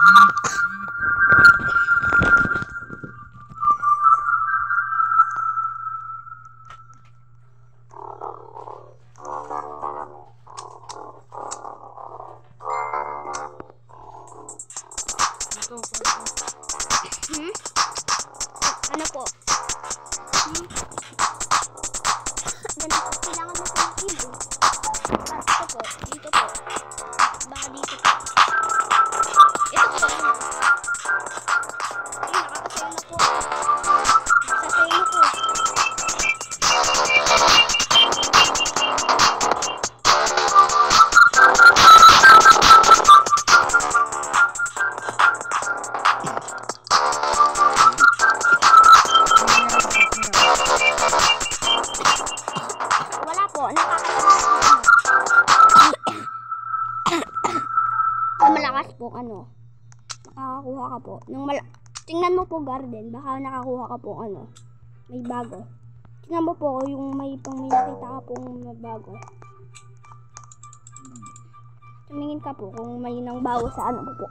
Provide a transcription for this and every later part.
Ano po? Ganito po, kailangan mo po yung kilo. Ito po, dito po. Baka dito po. Ito po. Ay, nakakasayo na po. Nakasasayo na po. Malakas po ano, nakakakuha ka po ng tingnan mo po garden, baka nakakuha ka po ano, may bago. Tingnan mo po yung may nakita ka pong bago. Tumingin ka po kung may nang bago sa ano po.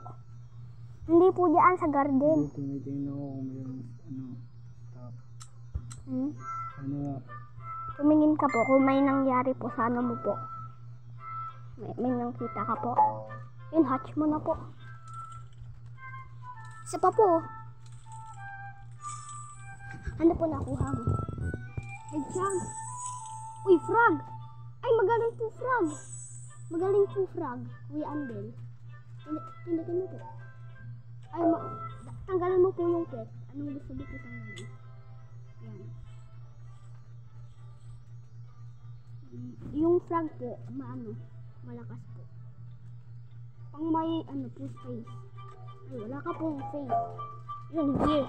Hindi po diyan sa garden. Tinitingnan ko kung may stop. Ano? Tumingin ka po kung may nangyari po sa ano mo po. May nakita ka po. Yun, hatch mo na po. Isa pa po. Ano po nakuha mo? Headshot. Uy, frog. Ay, magaling po frog. Magaling po frog. Kuya Andel. Tindatin mo po. Ay, tanggalin mo po yung pet. Anong gusto mo po tanggalin? Yan. Yung frog po, malakas po. Pang may po face. Ay, wala ka pong face. Yun, gear.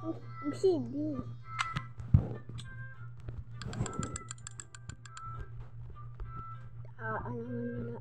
Yung CD. Ano nila.